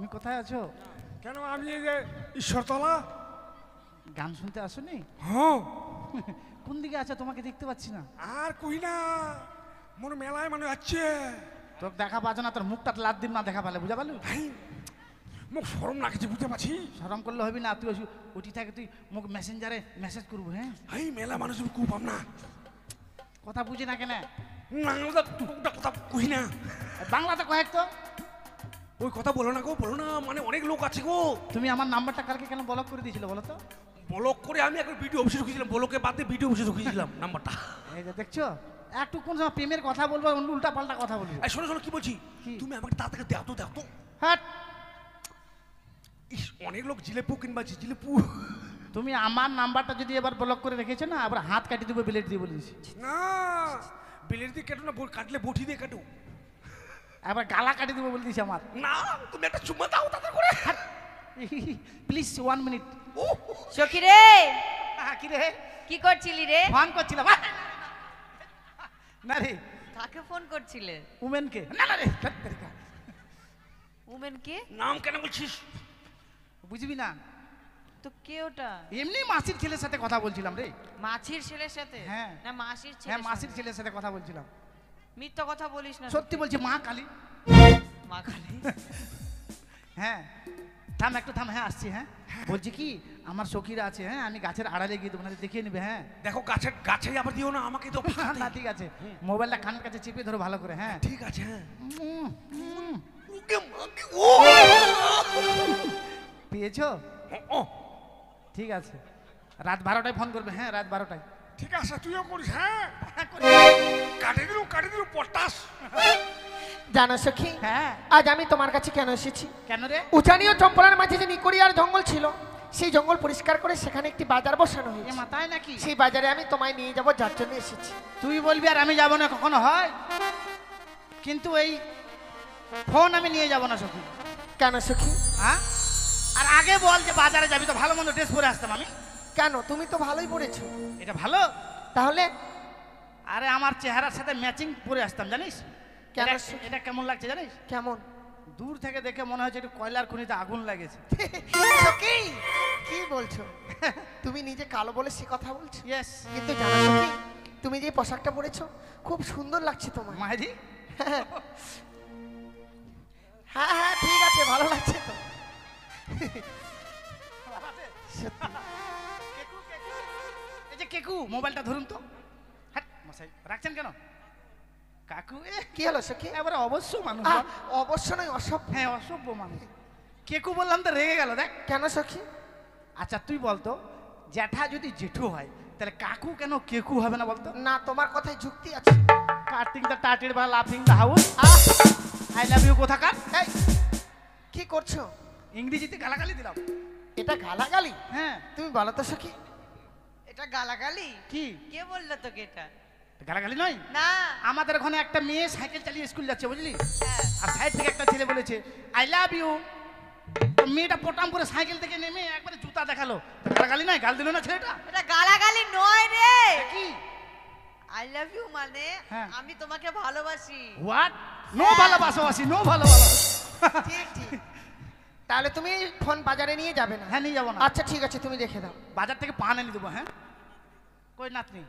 তুমি কোথায় আছো? কেন আমি এই যে ঈশ্বরতলা। গান শুনতে আসোনি? হ্যাঁ। কোন দিকে আছো? তোমাকে দেখতে পাচ্ছি না। আর কই না, মোর মেলায় মানে যাচ্ছে। তোর দেখা পাচ্ছ না, তোর মুখটা লাদ দিন না দেখা পালে, বুঝা পারলু? মুখ শরম লাগছে, বুঝতে পারছি। শরম করলে হবি না, তুই উঠি থাকে তুই মুখ মেসেঞ্জারে মেসেজ করবো। হ্যাঁ এই মেলা মানুষ খুব পাম না, কথা বুঝি না কেন? কথা কই না, বাংলাতে কয়েক তো। ওই কথা বলো না গো, বলো না, মানে অনেক লোক আছে গো। তুমি আমার নাম্বারটা কালকে কেন ব্লক করে দিয়েছিল বলো তো? ব্লক করে আমি একবার ভিডিও অফিসে ঢুকিয়েছিলাম, ব্লকে বাদ দিয়ে ভিডিও অফিসে ঢুকিয়েছিলাম নাম্বারটা। এই যে দেখছো, একটু কোন সময় প্রেমের কথা বলবো, উল্টা পাল্টা কথা বলবো। এই শোনো শোনো, কি বলছি, তুমি আমাকে তাড়াতাড়ি দাও তো, দাও তো। হ্যাঁ, অনেক লোক জিলেপু কিনবা, জিলেপু। তুমি আমার নাম্বারটা যদি এবার ব্লক করে রেখেছো না, আবার হাত কাটি দেবো ব্লেড দিয়ে বলেছি। না, ব্লেড দিয়ে কাটো না, কাটলে বটি দিয়ে কাটো। আবার গালা কাটি দেবো বলে দিয়েছি আমার। না, তুমি একটা চুম্মা দাও তাড়াতাড়ি করে। Please 1 minute. সখী রে, কি রে? কি করছিলি রে? ফোন করছিলাম। না রে, কাকে ফোন করছিলে? উমেনকে। না না রে, উমেন কে? নাম কেন বলছিস? বুঝবি না তো কে ওটা? এমনি মাসির ছেলের সাথে কথা বলছিলাম রে। মাছির ছেলের সাথে? হ্যাঁ। না মাসির ছেলে? হ্যাঁ, মাসির ছেলের সাথে কথা বলছিলাম। মিথ্যা কথা বলিস না। সত্যি বলছি, মা কালী। মা কালী? হ্যাঁ, থাম একটু থাম। হ্যাঁ আসছি। হ্যাঁ বলছি কি, আমার সখীরা আছে। হ্যাঁ, আমি গাছের আড়ালে গিয়ে দেবো, দেখিয়ে নিবে। হ্যাঁ দেখো, গাছে আবার দিও না আমাকে তো। না ঠিক আছে, মোবাইলটা কানের কাছে চিপে ধরো ভালো করে। হ্যাঁ ঠিক আছে। হ্যাঁ, পেয়েছো? ঠিক আছে, রাত 12টায় ফোন করবে। হ্যাঁ, রাত 12টায়। ঠিক আছে, তুইও করিস। হ্যাঁ, কাটে দিল পটাশ। জানো সখী, হ্যাঁ আজ আমি তোমার কাছে কেন এসেছি? কেন রে? উজানি ও চম্পলার মাঝে যে নিকড়িয়ার জঙ্গল ছিল, সেই জঙ্গল পরিষ্কার করে সেখানে একটি বাজার বসানো এ হয়েছে। মাথায় নাকি? সেই বাজারে আমি তোমায় নিয়ে যাব, যার জন্য এসেছি। তুই বলবি আর আমি যাবো না, কখনো হয়? কিন্তু এই ফোন আমি নিয়ে যাবো না সখী। কেন সখী? হ্যাঁ, আর আগে বল যে বাজারে যাবি তো ভালো মন্দ ড্রেস পরে আসতাম আমি। কেন, তুমি তো ভালোই পড়েছো। এটা ভালো? তাহলে আরে আমার চেহারার সাথে ম্যাচিং পরে আসতাম, জানিস? কেন? এটা কেমন লাগছে জানিস? কেমন? দূর থেকে দেখে মনে হচ্ছে একটু কয়লার খনিতে আগুন লাগেছে। সখী, কি বলছো? তুমি নিজে কালো বলে সে কথা বলছো? ইয়েস। কিন্তু জানো সখী, তুমি যে পোশাকটা পরেছো খুব সুন্দর লাগছে তোমার। মাহি হ্যাঁ হ্যাঁ, ঠিক আছে, ভালো লাগছে তো। এই যে কেকু, মোবাইলটা ধরুন তো। হ্যাঁ মশাই রাখছেন কেন? কাকু কি হলো সখী? এবারে অবশ্য মানুষ। অবশ্য নয়, অসভ্য। হ্যাঁ, অসভ্য মানুষ। কেকু বললাম তো রেগে গেল দেখ। কেন সখী? আচ্ছা তুই বলতো, জ্যাঠা যদি জেঠু হয় তাহলে কাকু কেন কেকু হবে না বলতো? না, তোমার কথায় যুক্তি আছে। কাটিং দ্য টার্টেল বা লাফিং the house. I love you কোথাকার। এই, কি করছো? ইংরেজিতে গালাগালি দিলাম। এটা গালাগালি? হ্যাঁ। তুমি বলো তো সখী। এটা গালাগালি? কি? কে বললো তোকে এটা? গালাগালি নয়। না। আমাদের ওখানে একটা মেয়ে সাইকেল চালিয়ে স্কুল যাচ্ছে, বুঝলি? হ্যাঁ। আর সাইড থেকে একটা ছেলে বলেছে আই লাভ ইউ। মেয়েটা পটাম করে সাইকেল থেকে নেমে একবারে জুতা দেখালো। গালাগালি নয়? গাল দিল না ছেলেটা? এটা গালাগালি নয় রে। কি? আই লাভ ইউ মানে হ্যাঁ। আমি তোমাকে ভালোবাসি। হোয়াট? নো ভালোবাসি, নো ভালোবাসি। ঠিক ঠিক। তাহলে তুমি ফোন বাজারে নিয়ে যাবে না? হ্যাঁ, নিয়ে যাবো না। আচ্ছা ঠিক আছে, তুমি রেখে দাও। বাজার থেকে পান এনে দেবো। হ্যাঁ, কই নাতনি?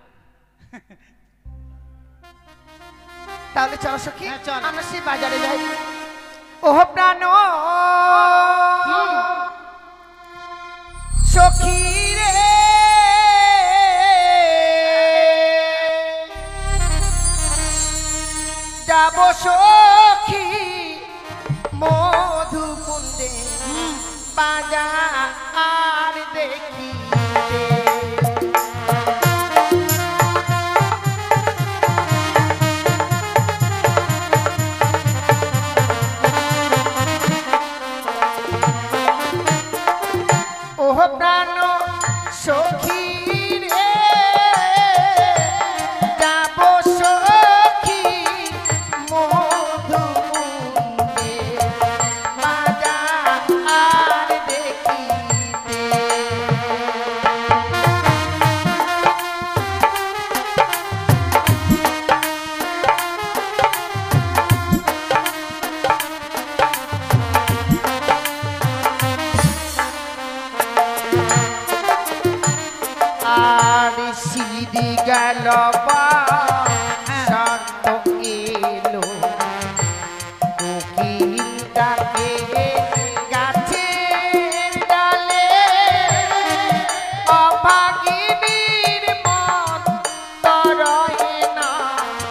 তাহলে চলো সখী, হ্যাঁ, চল। আমরা সেই বাজারে যাই। ওহ প্রাণ সখী রে, যাব সখী মধুকুন্দে বাজার দেখি। ওহ প্রাণ সখী রে, যাব সখী মধুকুন্দে বাজার দেখিতে। সিঁড়ি গেল শান্ত এলো কোকিল ডাকে গাছের ডালে অভাগিনীর মন তরয় না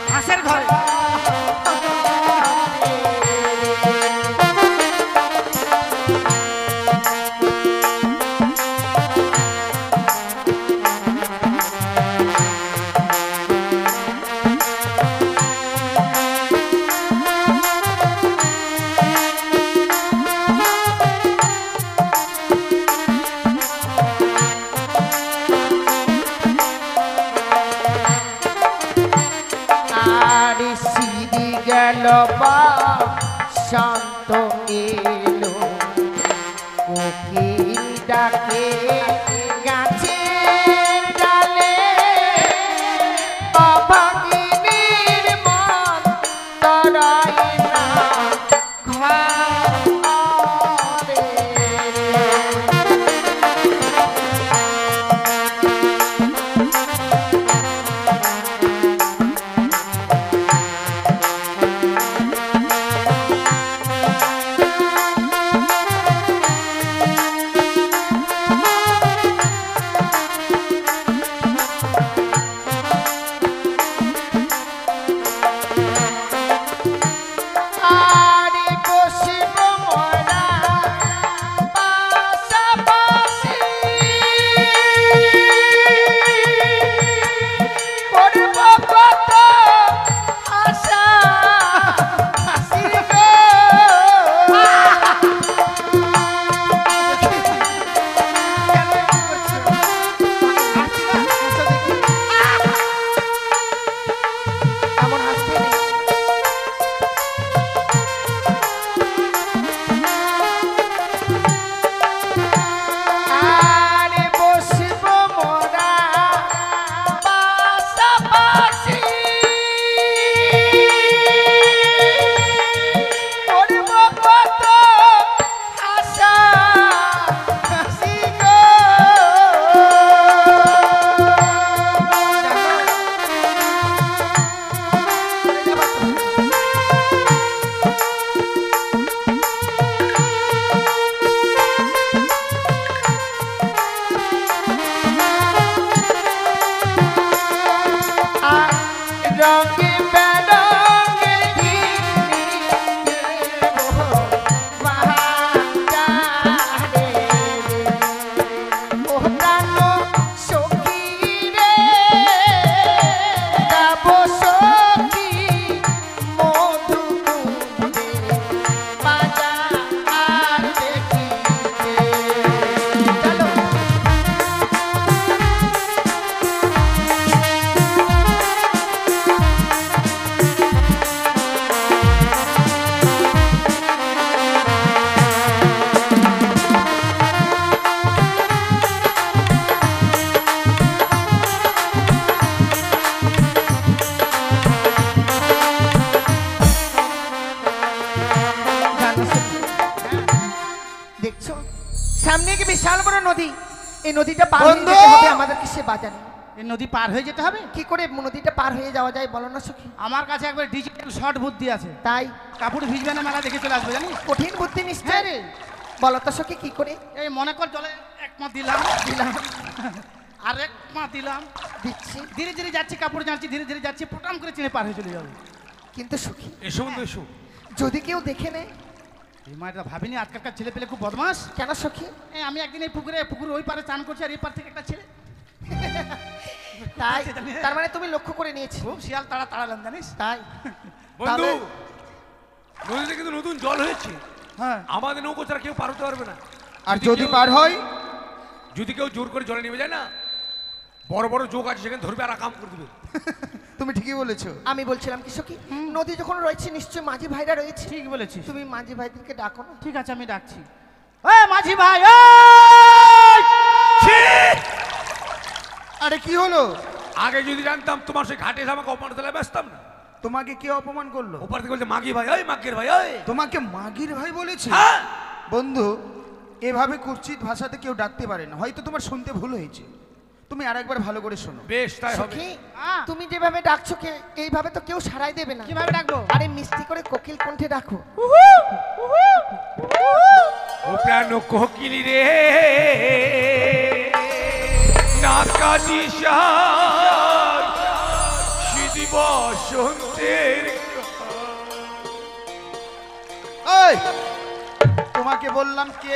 হাঁসের ঘরে আর সিঁড়ি গেল শান্ত এলো কোকিল ডাকে গাছের ডালে অভাগিনীর মন তরায় না ঘরে আরে বসিব মোরা পাশাপাশি করব কত আশা হাসি গো এমন হাসতে নেই আরে বসিব মোরা পাশাপাশি করব কত আশা হাসি গো রঙে বেরঙে মহাজারে ও প্রাণ সখী রে গাব সখী মধু কুঞ্জে মাজা আর দেখিতে চলো দেখছো সামনে কি বিশাল বড় নদী এই নদীটা পার হয়ে বন্ধু! যেতে হবে আমাদেরকে সে বাজারে এই নদী পার হয়ে যেতে হবে কি করে নদীটা পার হয়ে যাওয়া যায় বলো না সখী আমার কাছে একবার ডিজিটাল শর্ট বুদ্ধি আছে তাই কাপড় ভিজবে না মেলা দেখে চলে আসবে জানিস কঠিন বুদ্ধি হ্যাঁ নিশ্চয় রে। বলো তো সখী কি করে এই মনে কর জলে এক পা দিলাম দিলাম আর এক পা দিলাম দিচ্ছি ধীরে ধীরে যাচ্ছি কাপড় যাচ্ছি ধীরে ধীরে যাচ্ছি পোটাম করে চিনে পার হয়ে চলে যাবে কিন্তু সখী এসো বন্ধু এসো যদি কেউ দেখে নেয় এই মায়েরা ভাবিনি আজকালকার ছেলে পেলে খুব বদমাস কেন সখী এই আমি একদিন এই পুকুর ওই পারে চান করছি আর এই পার থেকে একটা ছেলে তাই জানি। তার মানে তুমি লক্ষ্য করে নিয়েছি খুব শিয়াল তাড়া তাড়ালাম জানিস তাই বন্ধু তাহলে- নদীতে কিন্তু নতুন জল হয়েছে হ্যাঁ আমাদের নৌকো ছাড়া কেউ পার হতে পারবে না আর যদি পার হয় যদি কেউ জোর করে জলে নেমে যায় না বড় বড় যোগ আছে সেখানে ধরবে আর আকাম করে দেবে তুমি ঠিকই বলেছো। আমি বলছিলাম কি সখী নদী যখন রয়েছে নিশ্চয় মাঝি ভাইরা রয়েছে ঠিক বলেছিস তুমি মাঝি ভাইদেরকে ডাকো না ঠিক আছে আমি ডাকছি এই মাঝি ভাই ওই! আরে কি হলো? আগে যদি জানতাম তোমার সেই ঘাটে এসে আমাকে অপমান তাহলে ব্যস্তাম না তোমাকে কে অপমান করলো? ওপার থেকে বলছে মাগি ভাই ওই মাগির ভাই ওই তোমাকে মাগির ভাই বলেছে? হ্যাঁ বন্ধু, এভাবে কুৎসিত ভাষাতে কেউ ডাকতে পারে না, হয়তো তোমার শুনতে ভুল হয়েছে। তুমি আর একবার ভালো করে শোনো। বেশ তাই হবে। সখী হ্যাঁ। তুমি যেভাবে ডাকছো এইভাবে তো কেউ সারাই দেবে না। কিভাবে ডাকবো? আরে মিষ্টি করে কোকিল কণ্ঠে ডাকো। ও প্রাণ কোকিলি রে নাকা দিশা সিদি বসন্তের এই তোমাকে বললাম কে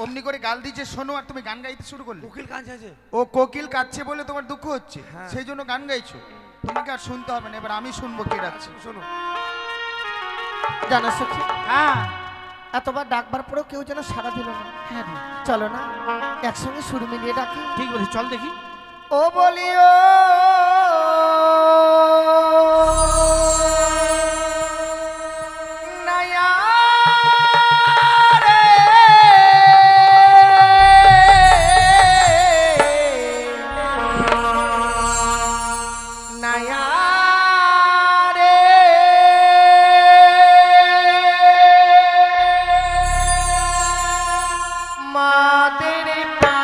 অমনি করে গাল দিচ্ছে শোনো, আর তুমি গান গাইতে শুরু করলে। কোকিল কাঁদছে আছে। ও কোকিল কাঁদছে বলে তোমার দুঃখ হচ্ছে, হ্যাঁ। সেই জন্য গান গাইছো। তোমাকে আর শুনতে হবে না, এবার আমি শুনবো কে ডাকছে। শোনো জানো সখী, হ্যাঁ এতবার ডাকবার পরেও কেউ যেন সারা দিল না। হ্যাঁ রে, চলো না একসঙ্গে সুর মিলিয়ে ডাকি। ঠিক বলিস, চল দেখি। ও বলিও নয়া রে নয়া রে মাদের পা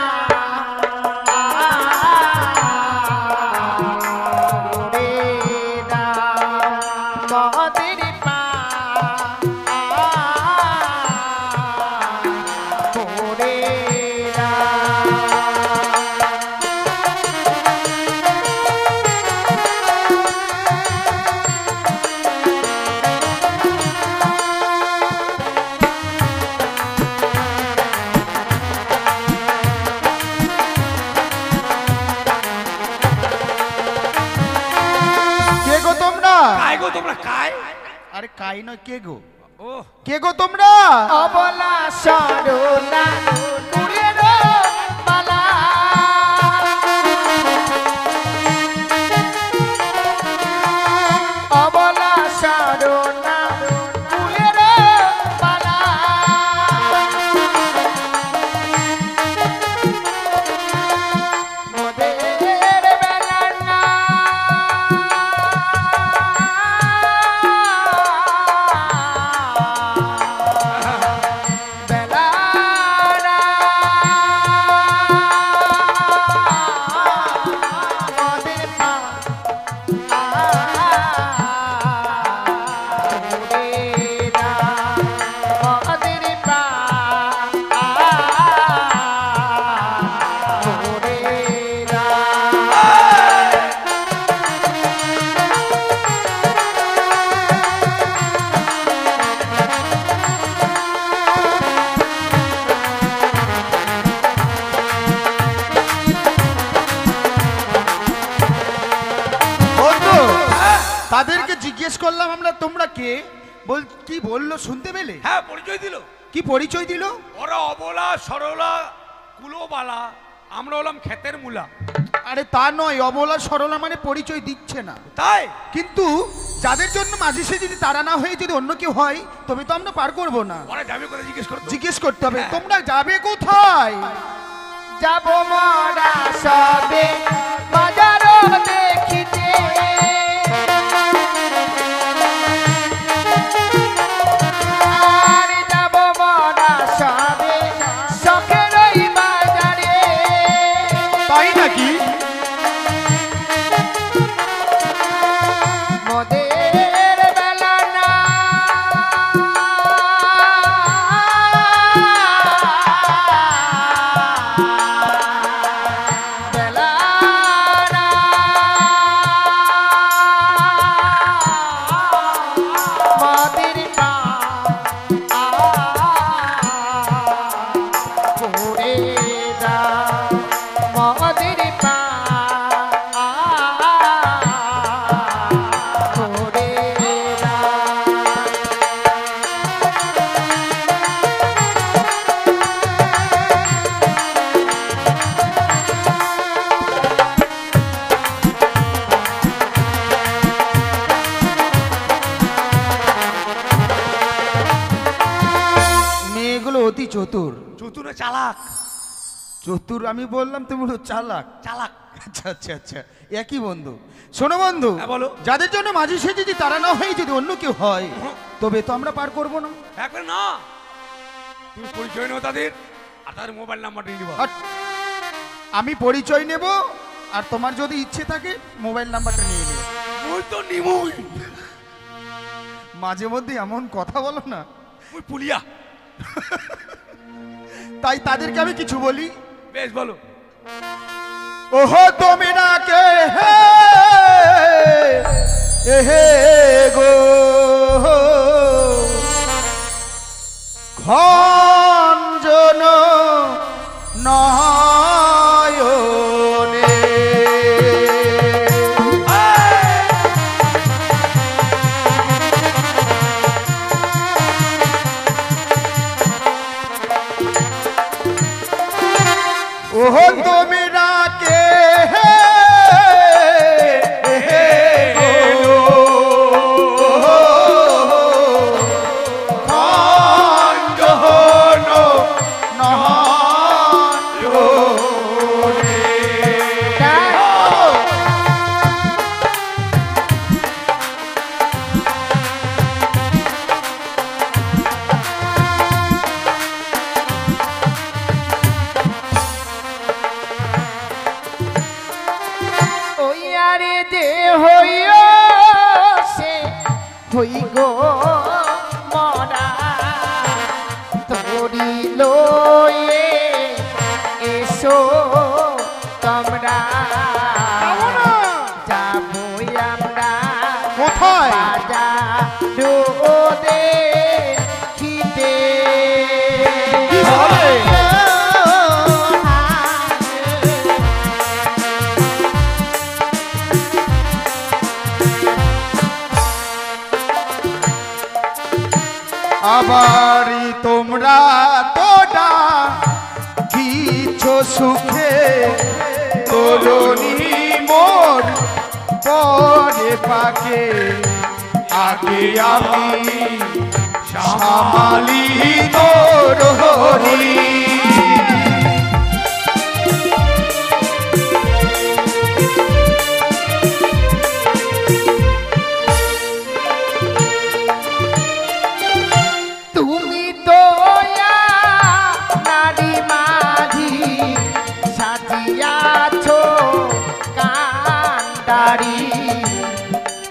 কে গো তোমরা? কাই গো তোমরা কাই? আরে কাই নয়, কে গো? ও কে গো তোমরা? অবলা সরুনা নূরের মালা অবলা সরুনা নূরের মালা মোদের বেলানা বেলানা মোদের পা বন্ধু, তাদেরকে জিজ্ঞেস করলাম আমরা তোমরা কে, বল কি বললো শুনতে পেলে? হ্যাঁ পরিচয় দিল। কি পরিচয় দিল? ওরা অবলা সরলা কুলোবালা, আমরা হলাম ক্ষেতের মূলা। আরে তা নয়, অবলা সরলা মানে পরিচয় দিচ্ছে না। তাই কিন্তু যাদের জন্য মাঝে সে যদি তারা না হয়ে যদি অন্য কেউ হয়, তবে তো আমরা পার করবো না। ওরা যাবে করে জিজ্ঞেস করতো। জিজ্ঞেস করতে হবে তোমরা যাবে কোথায়। যাব মরা সবে বাজার দেখিতে আর যাব মরা সবে শখের ওই বাজারে তাই নাকি? মোদের বেলানা বেলানা মোদের পা করে দাও মোদের পা করে দাও মেয়েগুলো অতি চতুর। চতুরে চালাক। চতুর আমি বললাম, তুমি বলো চালাক। চালাক। আচ্ছা আচ্ছা আচ্ছা, একই বন্ধু। শোনো বন্ধু, হ্যাঁ, বলো। যাদের জন্য মাঝে সে যদি তারা না হয়ে যদি অন্য কেউ হয়, তবে তো আমরা পার করবো না। একবার না তুমি পরিচয় নাও তাদের, আর তাদের মোবাইল নাম্বারটা নিয়ে নিবা। হাট। আমি পরিচয় নেব, আর তোমার যদি ইচ্ছে থাকে মোবাইল নাম্বারটা নিয়ে নিও। ওই তো নিমুই, মাঝে মধ্যে এমন কথা বলো না, ওই পুলিয়া। তাই তাদেরকে আমি কিছু বলি। বেশ বলো। ওহো তোমরা কে হে গো খঞ্জন নয়নে, ওহো তোমরা কে হই গো মরা তোরি লয়ে এসো তোমরা যাবো আমরা কোথায়? রোদে খিদে কি বলে? আবারই তোমরা তোটা কিছু সুখে তরুণী মোর পরে পাকে, আগে আমি সামালি তরুণী।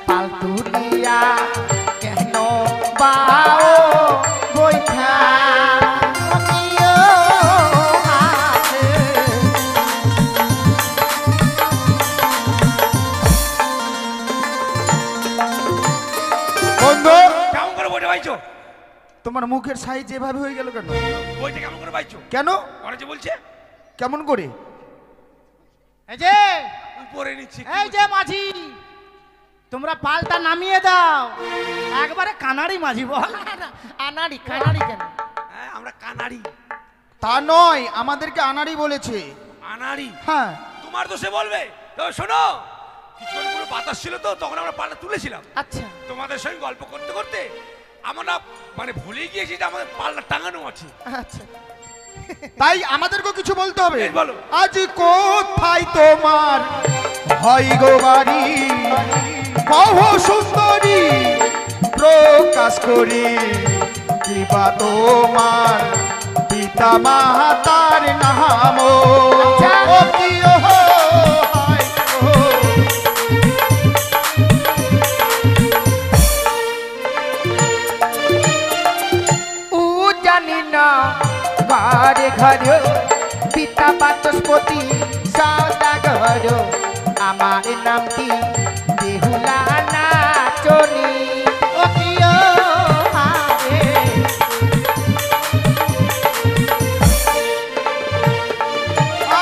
পালতুলিয়া কেন বাও বৈঠা বন্ধু কেমন করে বইটা বাইছো? তোমার মুখের সাইজ এভাবে হয়ে গেল কেন? বইটা কেমন করে বাইছো? কেন? ওরা যে বলছে কেমন করে? এই যে উপরে নিচে। এই যে মাঝি, তোমরা পালটা নামিয়ে দাও। একবারে কানাড়ি মাঝি বল। আনাড়ি কানাড়ি কেন? হ্যাঁ আমরা কানাড়ি। তা নয়, আমাদেরকে আনাড়ি বলেছে। আনাড়ি? হ্যাঁ। তোমার তো সে বলবে। তো শোনো, কিছুক্ষণ পুরো বাতাস ছিল তো, তখন আমরা পালটা তুলেছিলাম। আচ্ছা তোমাদের সঙ্গে গল্প করতে করতে আমরা মানে ভুলে গিয়েছি যে আমাদের পাল্লা টাঙানো আছে। আচ্ছা তাই আমাদেরকে কিছু বলতে হবে। বেশ, বলো। আজ কোথায় তোমার হয় গো বাড়ি, কহ সুন্দরী প্রকাশ করি, কিবা তোমার পিতা মাতার নাম। আচ্ছা। ও কি ও হায় ও। ও জানি না বারে ঘর পিতা বাচস্পতি সওদাগর, আমার নামটি বেহুলা নাচনি। ও কি ও হারে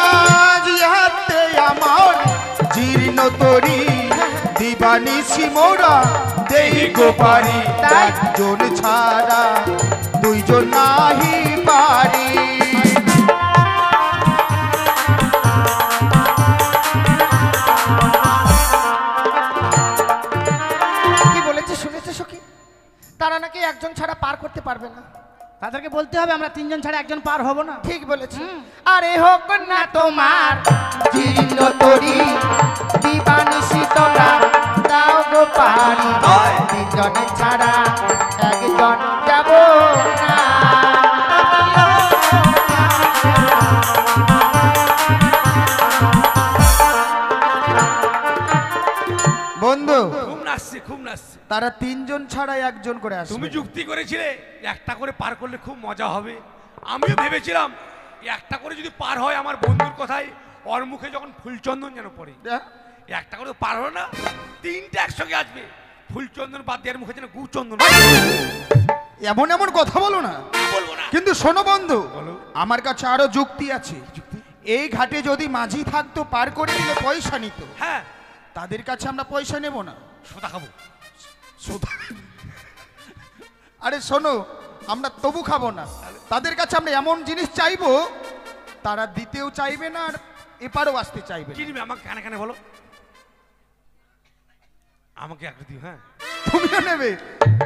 আজ হাতে আমার জীর্ণ তরি, দিবানিশি মোরা দেই গোপারি, তাই? একজন ছাড়া দুইজন নাহি পারি। কি বলেছে শুনেছে সখী? তারা নাকি একজন ছাড়া পার করতে পারবে না। তাদেরকে বলতে হবে আমরা তিনজন ছাড়া একজন পার হব না। ঠিক বলেছে। আরে হোক না তোমার জীর্ণ তরি, দিবানিশি তোমরা দাও গো পারি, তিনজন ছাড়া একজন যাব না। বন্ধু খুব নাচছে খুব নাচছে। তারা তিনজন ছাড়া একজন করে আসবে। তুমি যুক্তি করেছিলে একটা করে পার করলে খুব মজা হবে। আমিও ভেবেছিলাম একটা করে যদি পার হয় আমার বন্ধুর কথাই ওর মুখে যখন ফুলচন্দন যেন পড়ে। একটা করে তো পার হলো না, তিনটে একসঙ্গে আসবে, ফুলচন্দন বাদ দিয়ে মুখে যেন গুচন্দন। এমন এমন কথা বলো না, বলবো না। কিন্তু শোনো বন্ধু, বলো। আমার কাছে আরো যুক্তি আছে। এই ঘাটে যদি মাঝি থাকতো পার করে দিলে পয়সা নিত, হ্যাঁ তাদের কাছে আমরা পয়সা নেব না, সোদা খাবো। আরে শোনো, আমরা তবু খাবো না, তাদের কাছে আমরা এমন জিনিস চাইবো তারা দিতেও চাইবে না আর এপারও আসতে চাইবে না। কি নিবে আমাকে কানে কানে বলো, আমাকে একটা দিও। হ্যাঁ তুমিও নেবে?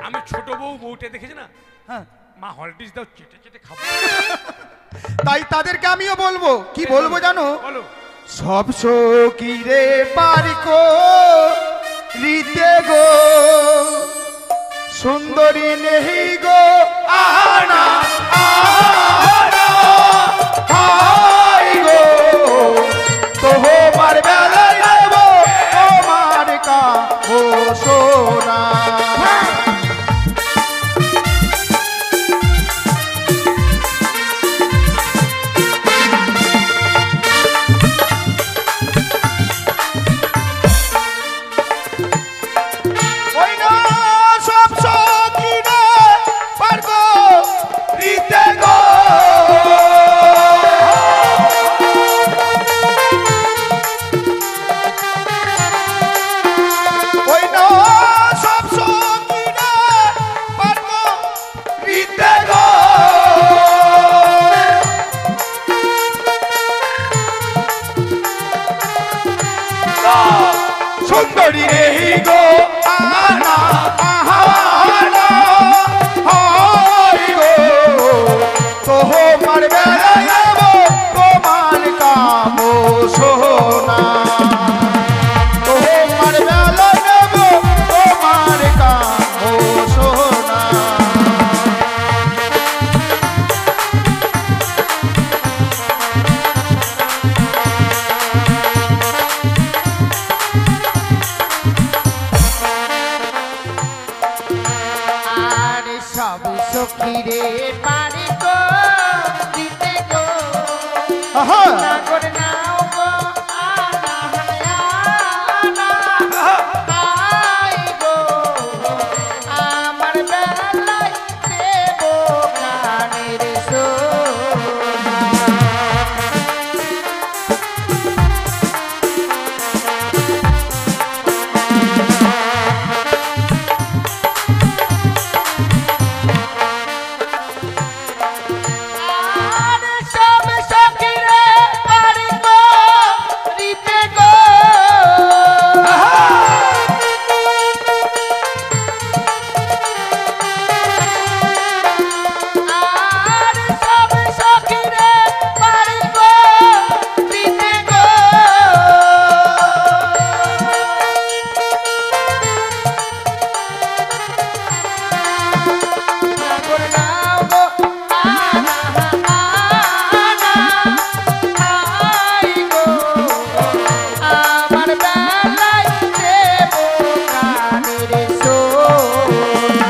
আমি ছোট বউটা দেখেছি না, হ্যাঁ, মা হলটিস দাও, চেটে চেটে খাবো। তাই তাদেরকে আমিও বলবো। কি বলবো জানো? বলো। সব সখী রে পারিকো রিতে গো, সুন্দরী নেহি গো আনা আনা হাই গো, তোমার বেলায় দেব তোমার কা ও সোনা। ওই না সব সখী রে পারগো রিতে গো, ওই না সব সখী রে পারগো রিতে গো, সুন্দরী রে গো আনা আহানা হাই গো, তোমার বেলায় দেব তোমার কাম সোনা, তোমার বেলায় দেব তোমার কাম সোনা। আর সব সখী রে পারি গো দিতে গো, আহা, নাগর নাও গো আনা আনা হাই গো, আমার বেলায় দেব কানের সোনা। আর সব সখী রে পারি গো রিতে গো, আর সব সখী রে পারি গো রিতে গো, নাগর নাও গো আনা আনা হাই গো, আমার বেলায় দেব কানের সোনা।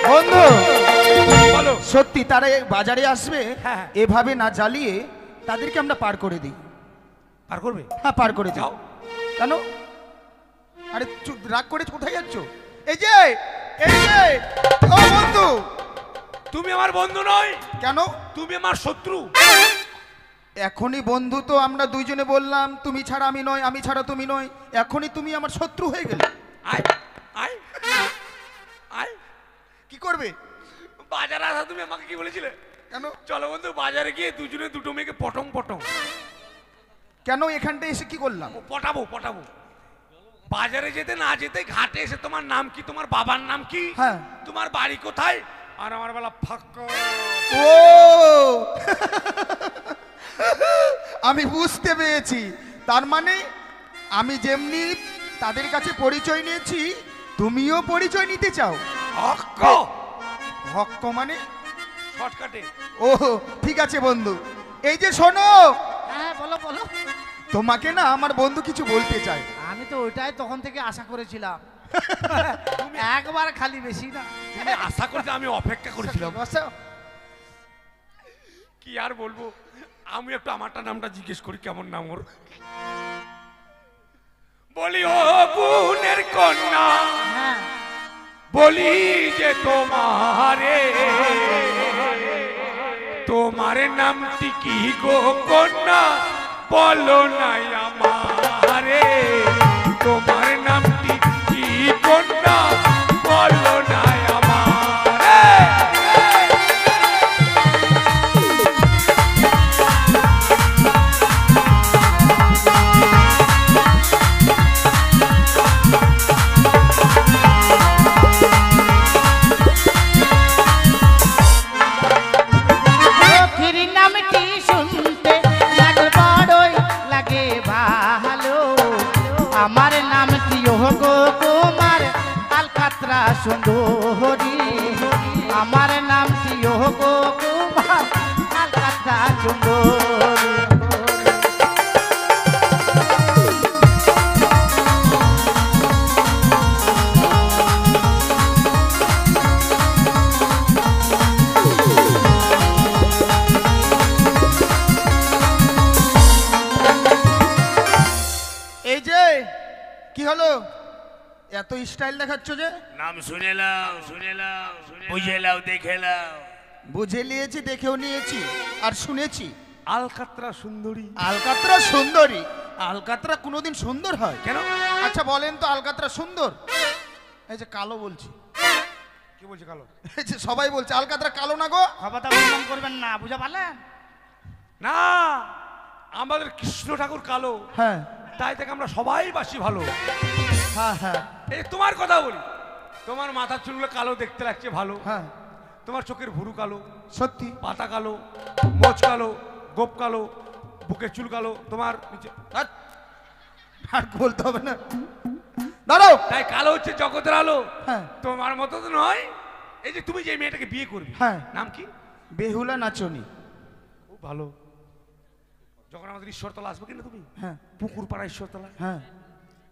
বন্ধু বলো। সত্যি তারা এই বাজারে আসবে, হ্যাঁ। এভাবে না জ্বালিয়ে তাদেরকে আমরা পার করে দিই। পার করবে? হ্যাঁ, পার করে দিই। যাও। কেন? আরে রাগ করে কোথায় যাচ্ছ? এই যে এই যে ও বন্ধু, তুমি আমার বন্ধু নয়, কেন? তুমি আমার শত্রু। এখনই বন্ধু তো আমরা দুইজনে বললাম, তুমি ছাড়া আমি নয়, আমি ছাড়া তুমি নয়, এখনই তুমি আমার শত্রু হয়ে গেলে। আয় আয় আয়। কি করবে? বাজারে আসা তুমি আমাকে কি বলেছিলে? কেন? চলো বন্ধু বাজারে গিয়ে দুজনে দুটো মেয়েকে পটং পটং। কেন এখানটা এসে কি করলাম? ও পটাবো পটাবো। বাজারে যেতে না যেতে ঘাটে এসে তোমার নাম কি, তোমার বাবার নাম কি, হ্যাঁ। তোমার বাড়ি কোথায়, আর আমার বেলা ফাঁকা। ও আমি বুঝতে পেরেছি, তার মানে আমি যেমনি তাদের কাছে পরিচয় নিয়েছি তুমিও পরিচয় নিতে চাও। হক্ক হক্ক মানে? শর্টকাটে। ও ঠিক আছে বন্ধু। এই যে শোনো, হ্যাঁ বলো বলো। তোমাকে না আমার বন্ধু কিছু বলতে চায়। আমি তো ওইটাই তখন থেকে আশা করেছিলাম। একবার খালি, বেশি না। তুমি আশা করতে আমি অপেক্ষা করেছিলাম। বসো। কি আর বলবো, আমি একটু আমারটা নামটা জিজ্ঞেস করি, কেমন নাম ওর। বলি ও বোনের কন্যা, হ্যাঁ বলি যে তোমারে, তোমার নামটি কি গো কন্যা, বলো নাই আমারে, তোমার নামটি কি কন্যা, বলো নাই আমারে। সখীর নামটি শুনতে লাগে বড়ই লাগে ভালো, আমার নামটি গো তোমার আলকাতরা সুন্দরী, আমার নামটি গো তোমার আলকাতরা সুন্দরী। এই যে কি হলো, এত স্টাইল দেখাচ্ছ যে? নাম শুনে লাও, বুঝে লাও, দেখে লাও। বুঝে নিয়েছি, দেখেও নিয়েছি, আর শুনেছি। আলকাতরা সুন্দরী। আলকাতরা সুন্দরী? আলকাতরা কোনোদিন সুন্দর হয়? কেন? আচ্ছা বলেন তো, আলকাতরা সুন্দর? এই যে কালো বলছি। কি বলছে কালো? এই যে সবাই বলছে আলকাতরা কালো না গো। খবরটা অনুমান করবেন না, বুঝা পারলেন? না, আমাদের কৃষ্ণ ঠাকুর কালো, হ্যাঁ তাই থেকে আমরা সবাই বাসি ভালো। হ্যাঁ হ্যাঁ এই তোমার কথা বলি, তোমার মাথার চুলগুলো কালো দেখতে লাগছে ভালো, হ্যাঁ তোমার চোখের ভুরু কালো, সত্যি। পাতা কালো, মোচ কালো, গোপ কালো, বুকের চুল কালো, তোমার নিচে আর আর বলতে হবে না, দাঁড়াও। তাই কালো হচ্ছে জগতের আলো। হ্যাঁ তোমার মতো তো নয়। এই যে তুমি যে মেয়েটাকে বিয়ে করবে, হ্যাঁ। নাম কি? বেহুলা নাচনি। খুব ভালো। যখন আমাদের ঈশ্বরতলা আসবে কিনা তুমি, হ্যাঁ পুকুর পাড়া ঈশ্বরতলা, হ্যাঁ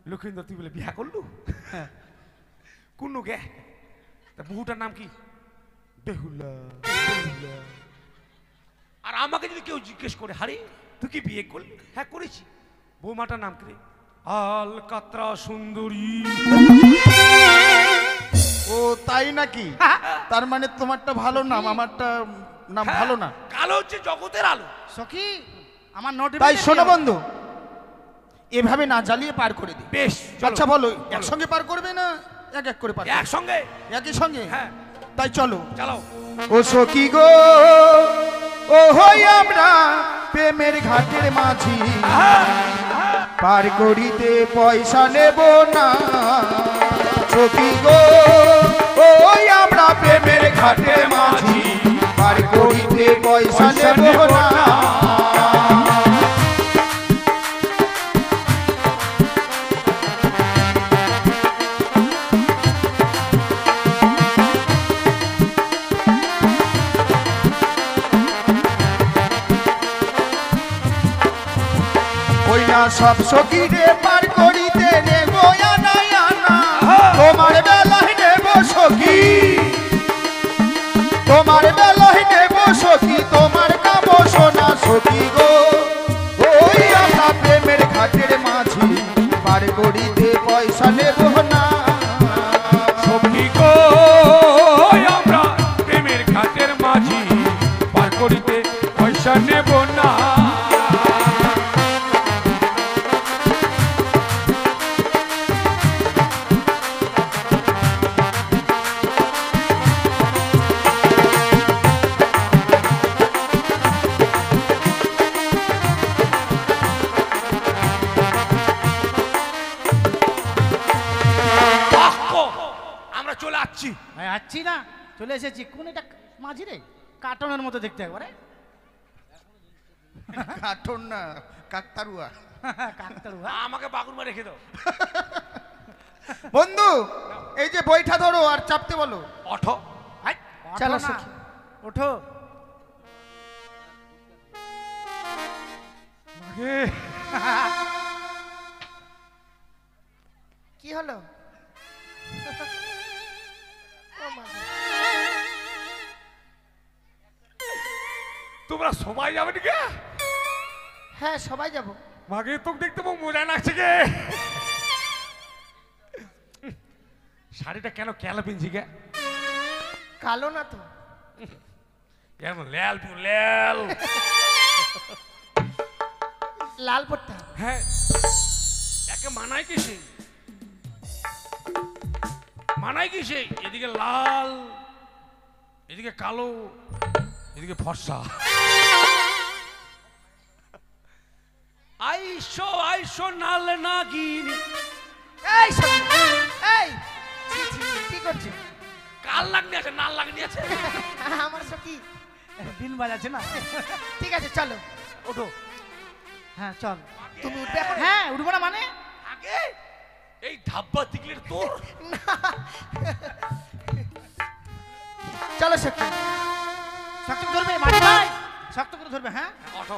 লক্ষিন্দর তুই বলে বিয়া করলু, হ্যাঁ কোন গে, তা বহুটার নাম কি? বেহুলা। আর আমাকে যদি কেউ জিজ্ঞেস করে, হারি তুই কি বিয়ে করলি? হ্যাঁ করেছি। বৌমাটার নাম কি রে? আলকাতরা সুন্দরী। ও তাই নাকি? তার মানে তোমারটা ভালো নাম, আমারটা নাম হ্যাঁ, ভালো না। কালো হচ্ছে জগতের আলো। সখী আমার নোট। তাই শোনো বন্ধু, এভাবে না জ্বালিয়ে পার করে দিই। বেশ, আচ্ছা বলো, একসঙ্গে পার করবে না এক এক করে পার করবে? একসঙ্গে। একই সঙ্গে? হ্যাঁ তাই চলো। চালাও। ও সখী গো, ও হই আমরা প্রেমের ঘাটের মাঝি, পার করিতে পয়সা নেব না। সখী গো, ওই আমরা প্রেমের ঘাটের মাঝি, পার করিতে পয়সা নেব না। ওই না সব সখীরে পার করিতে নেব আনা আনা, তোমার বেলায় নেব সখী, তোমার বেলায় নেব সখী, তোমার কাম সোনা সখী গো। ওই আমরা প্রেমের ঘাটের মাঝি, পার করিতে পয়সা নেব না। সখী গো, আমরা প্রেমের ঘাটের মাঝি, পার করিতে পয়সা নেব না। আমরা চলে আসছি। আচ্ছি না, চলে এসেছি। কোন এটা মাঝি রে, কার্টনের মতো দেখতে একবারে। কার্টুন না, কাকতারুয়া। কাকতাড়ুয়া। আমাকে বাগুরমা রেখে দাও। বন্ধু এই যে বইটা ধরো আর চাপতে বলো। ওঠো। হাই, চলো ওঠো না। সখী। ওঠো। মাগে কি হলো? ও মা গো। তোমরা সবাই যাবে নাকি? হ্যাঁ সবাই যাব। মাগে তোকে দেখতে বহু মজা লাগছে গে। শাড়িটা কেন কেলা পিনছি গে? কালো না তো? কেন ল্যাল তুই ল্যাল? লাল পড়তে হবে। হ্যাঁ একে মানায় কি সে? মানায় কি সে? এদিকে লাল, এদিকে কালো, এদিকে ফর্সা। আইসো আইসো নাল নাগিনী। এই সখী, এই ছি, ছি, কি করছো? কাল লাগনি আছে, নাল লাগনি আছে। আমার সখী। বিন বাজাচ্ছে না। ঠিক আছে চলো। ওঠো। হ্যাঁ চল। তুমি উঠবে এখন? হ্যাঁ উঠবো না মানে? আগে এই ধাব্বা তিকলের তোর। চলো সখী। শক্ত করে ধরবে মাঝি ভাই, শক্ত করে ধরবে। হ্যাঁ ওঠো।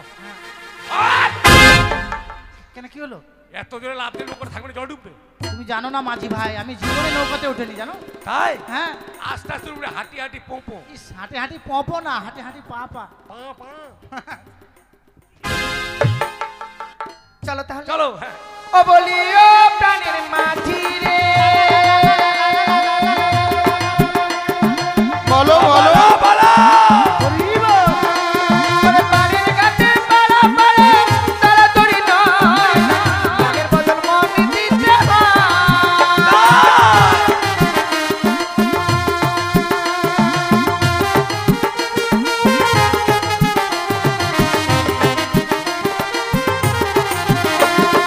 কেন কি হলো? এত জোরে লাভ দিয়ে উপরে থাকবে না, জল ডুববে। তুমি জানো না মাঝি ভাই, আমি জীবনে নৌকাতে উঠেনি জানো? তাই হ্যাঁ। আস্তে আস্তে উপরে হাঁটি হাঁটি পোঁপো। ইস, হাঁটি হাঁটি পপো না, হাঁটি হাঁটি পা পা। পা পা। চলো তাহলে। চলো। হ্যাঁ ও বলিও প্রাণের মাঝি রে। বলো বলো বলো। ওরে বাড়ির কাছে পাড়া পাড়ে তাড়াতাড়ি নয়, মনের বদল মন দিতে হয়।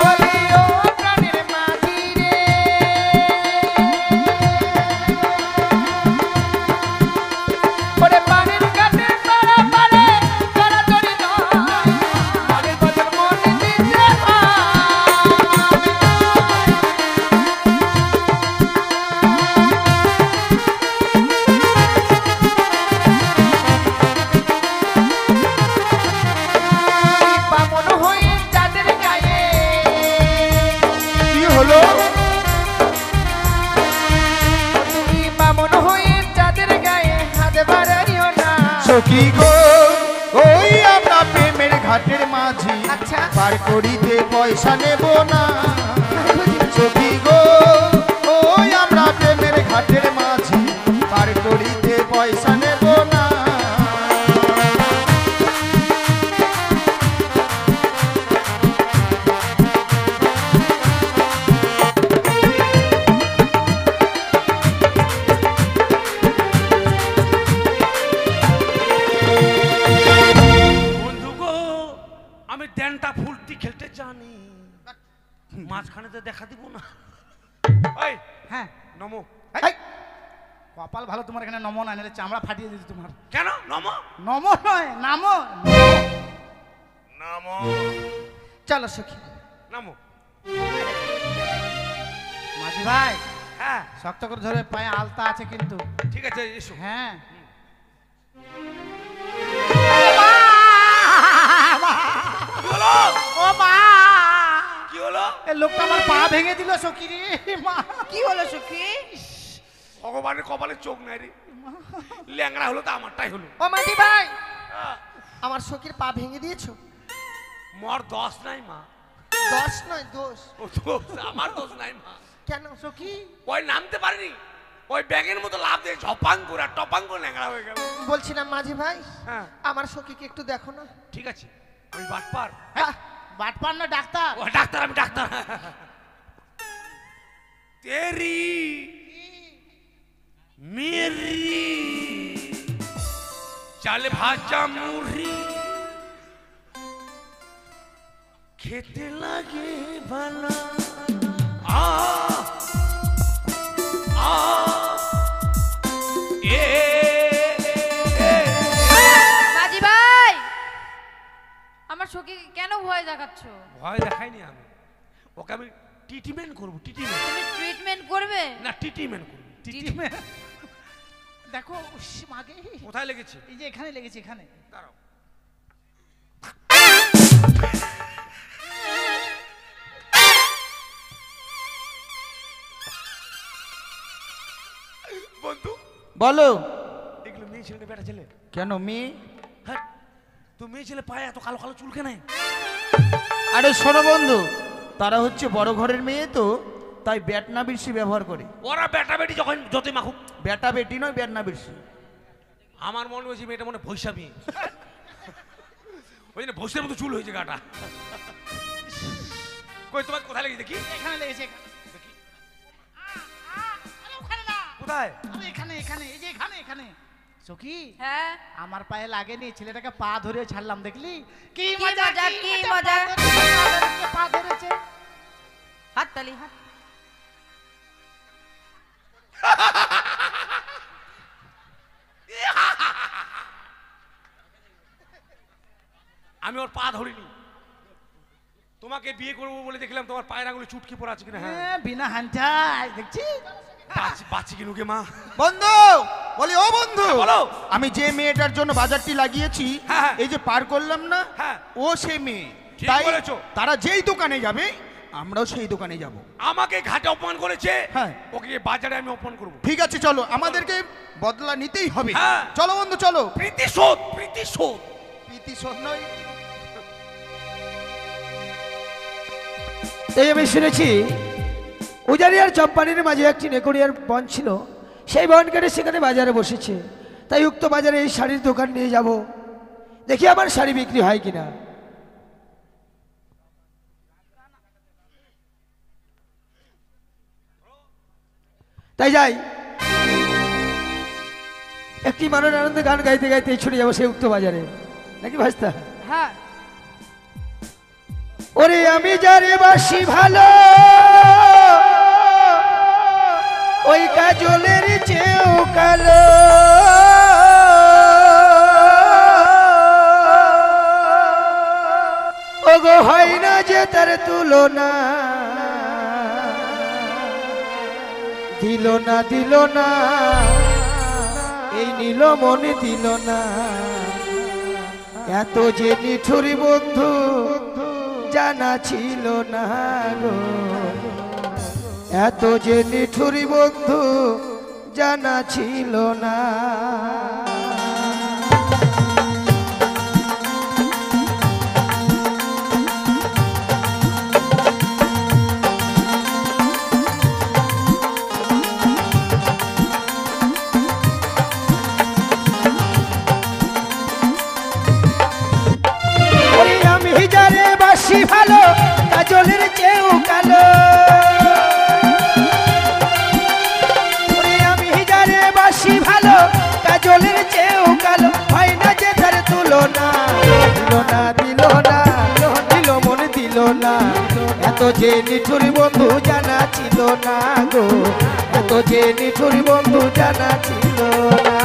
বলিও প্রাণের মাঝি রে। ওরে বাড়ির কাছে পাড়া পাড়ে তাড়াতাড়ি নয়, মনের বদল মন দিতে হয়। বামন হয়ে যাদের গায়ে, কি হলো? তুমি বামন হয়ে যাদের গায়ে হাত বাড়াইও না। সখী গো ওই আমরা প্রেমের ঘাটের মাঝি, আচ্ছা। পার করিতে পয়সা নেব না। সখী গো ওই আমরা প্রেমের ঘাটের মাঝি, পার করিতে পয়সা নেব না। বন্ধু গো আমি ড্যানটা ফুলটি খেলতে জানি, মাঝখানে তো দেখা দিব না। ওই হ্যাঁ নমো। এই, কপাল ভালো তোমার এখানে নমো না, নাহলে চামড়া ফাটিয়ে দিত তোমার। কেন নমো? নমো নয়, নামো। নমো চলো সখী। নমো। মাঝি ভাই হ্যাঁ শক্ত করে ধরে, পায়ে আলতা আছে কিন্তু। ঠিক আছে এসো। হ্যাঁ কি হলো? ও মা, কি হলো? এ লোকটা আমার পা ভেঙে দিল সখী রে। মা কি হলো সখী? ভগবানের কপালে চোখ নাই রে, ল্যাংড়া হলো তো আমারটাই হলো। ও মাঝি ভাই, আহ, আমার সখীর পা ভেঙে দিয়েছো? মোর দোষ নাই মা। দোষ নয় দোষ। ও দোষ, আমার দোষ নাই মা। কেন সখী? ওই নামতে পারিনি, ওই ব্যাঙের মতো লাভ দিয়ে ঝপাং করে টপাং করে ল্যাংড়া হয়ে গেল। বলছিলাম মাঝি ভাই, হ্যাঁ আমার সখীকে একটু দেখো না। ঠিক আছে, আমি বাটপার। হ্যাঁ, বাটপার না ডাক্তার? ও ডাক্তার, আমি ডাক্তার। তেরি মেরি চালে ভাজা মুড়ি খেতে লাগে ভালো। আ আ এ মাঝি ভাই, আমার সখীকে কেন ভয় দেখাচ্ছ? ভয় দেখাইনি আমি, ওকে আমি ট্রিটমেন্ট করবো, ট্রিটমেন্ট তুমি ট্রিটমেন্ট করবে? না, ট্রিটমেন্ট করবো। দেখো উস, মাগে কোথায় লেগেছে? এই যে এখানে লেগেছে, এখানে। দাঁড়াও। বন্ধু বলো। এগুলো মেয়ে ছেলে না বেটা ছেলে? কেন মেয়ে? হ্যাঁ, তো মেয়ে ছেলে পায়ে এত কালো কালো চুল কেন? আরে শোনো বন্ধু, তারা হচ্ছে বড় ঘরের মেয়ে, তো তাই ব্যাটনা বেশি ব্যবহার করে। ওরা বেটা বেটি যখন যতই মাখুক। বেটা বেটি নয়, ব্যাটনা বেশি। আমার মনে হয়েছে মেয়েটা মনে ভৈষা মেয়ে, ওই জন্য ভৈষের মতো চুল হয়েছে গাটা। কই তোমার কোথায় লেগেছে দেখি? এখানে লেগেছে, এখানে। দেখি আরে ওখানে না, কোথায়? আরে এখানে, এখানে, এই যে এখানে, এখানে। সখী, হ্যাঁ, আমার পায়ে লাগেনি, ছেলেটাকে পা ধরে ছাড়লাম, দেখলি? কি কি মজা, কি মজা। পা ধরেছে। হাত তালি, হাত। আমি ওর পা ধরিনি, তোমাকে বিয়ে করবো বলে দেখলাম তোমার পায়ের আঙুলে চুটকি পড়া আছে কিনা। হ্যাঁ, হ্যাঁ, বিনা হান্টাই দেখছি। বাচ্চি কিনুকে মা। বন্ধু বলি, ও বন্ধু বলো। আমি যে মেয়েটার জন্য বাজারটি লাগিয়েছি, হ্যাঁ। এই যে পার করলাম না, হ্যাঁ। ও সে মেয়ে। ঠিক তাই বলেছো। তারা যেই দোকানে যাবে আমরাও সেই দোকানে যাব। আমাকে ঘাটে অপমান করেছে, হ্যাঁ। ওকে বাজারে আমি অপমান করবো। ঠিক আছে চলো, আমাদেরকে বদলা নিতেই হবে। হ্যাঁ। চলো বন্ধু চলো। প্রীতিশোধ, প্রীতিশোধ। প্রীতিশোধ নয়। এই আমি শুনেছি উজানি আর চম্পানির মাঝে একটি নেকড়িয়ার বন ছিল, সেই বন কেটে সেখানে বাজারে বসেছে। তাই উক্ত বাজারে এই শাড়ির দোকান নিয়ে যাব, দেখি আমার শাড়ি বিক্রি হয় কিনা। তাই যাই, একটি মানুষ আনন্দে গান গাইতে গাইতে ছুটে যাবো সেই উক্ত বাজারে, নাকি ভাস্তা? হ্যাঁ, ওরে আমি যারে বাসি ভালো, ওই কাজলের চেয়েও কালো, ওগো হয় না যে তার তুলনা, দিল না দিল না, এই নীল মনে দিল না, এত যে নিঠুরি বন্ধু জানা ছিল না গো, এত যে নিঠুরি বন্ধু জানা ছিল না। আমি যারে বাসি ভালো, কাজলের চেয়েও কালো, আমি যারে বাসি ভালো, কাজলের চেয়েও কালো, হয় না যে তার তুলনা, দিল না দিল না, দিল মনে দিল না, এত যে নিঠুরি বন্ধু জানা ছিল না গো, এত যে নিঠুরি বন্ধু জানা ছিল না।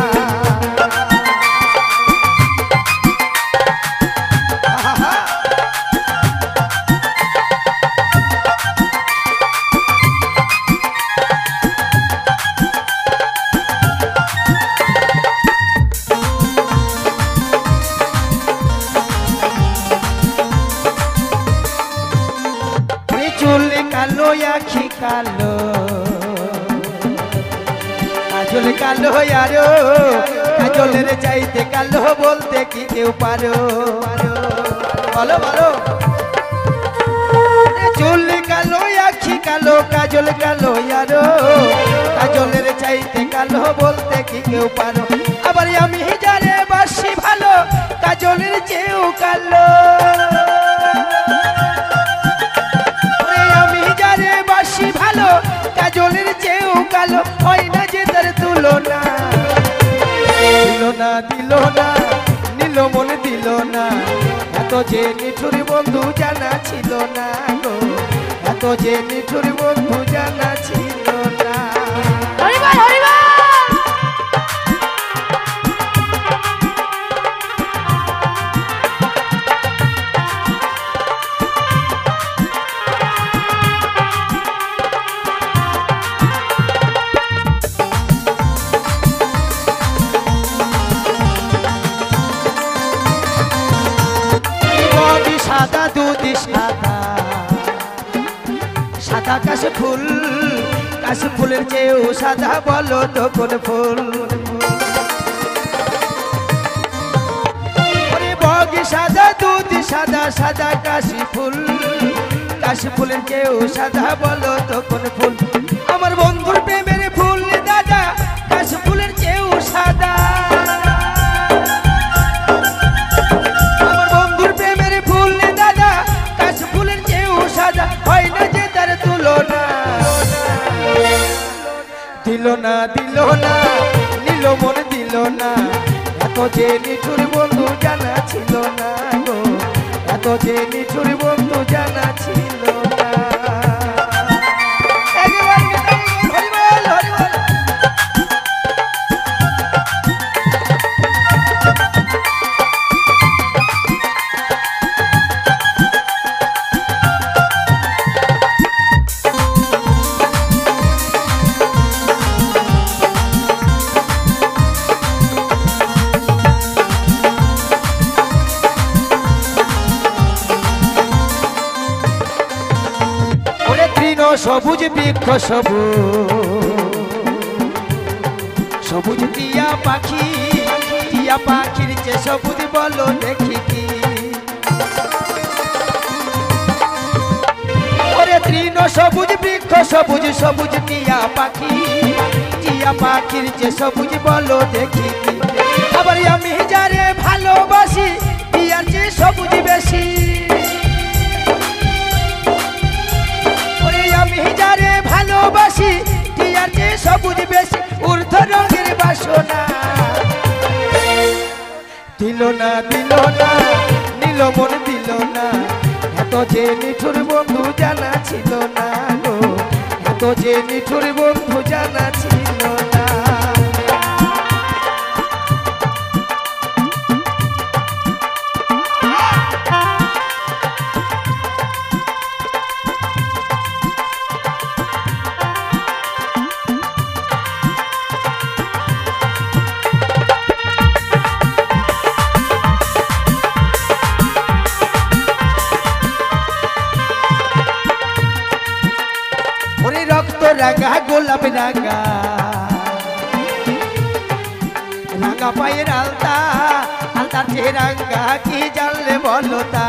চুল কালো আখি কালো, কাজল কালো আরো, কাজলের চাইতে কালো বলতে কি কেউ পারো, বলো বলো। চুল কালো আখি কালো, কাজল কালো আরো, কাজলের চাইতে কালো বলতে কি কেউ পারো, আবার আমি যারে বাসি ভালো, কাজলের চেয়েও কালো, বাসি ভালো, কাজলের চেয়েও কালো, হয় না যে তার তুলনা, দিল না দিল না, নীল মনে দিল না, এত যে নিঠুরি বন্ধু জানা ছিল না গো, এত যে নিঠুরি বন্ধু জানা ছিল না। হরিবল, হরিবল। সাদা কাশ ফুলের চেয়েও সাদা বলো তো কোন ফুল ওরে বগি সাদা দুধ সাদা সাদা কাশি ফুলের চেয়েও সাদা বলো তো কোন ফুল আমার বন্ধুর প্রেমের ফুল দাদা কাশ ফুলের চেয়েও সাদা আমার বন্ধুর প্রেমের ফুল দাদা কাশ ফুলের চেয়েও সাদা হয় না যে তার তুলনা দিল না নিল মন দিল না এত যে নিঠুর বন্ধু জানা ছিল না গো এত যে নিঠুর বন্ধু জানা ছিল না একবার হরি বল হরি বল সবুজ বৃক্ষ সবুজ টিয়া পাখির যে সবুজ বলো দেখি কি ওরে তৃণ সবুজ বৃক্ষ সবুজ টিয়া পাখির যে সবুজ বলো দেখি কি আবার আমি যারে ভালোবাসি টিয়ার যে সবুজ বেশি আমি যারে ভালোবাসি টিয়ার যে সবুজ বেশি ঊর্ধ্ব রঙের বাসনা দিল না নিল মন দিল না এত যে নিঠুর বন্ধু জানা ছিল না গো এত যে নিঠুর বন্ধু জানা ছিল না রাঙা গোলাপ রাঙা পায়ের আলতা যে রাঙা কি জানলে বলো তা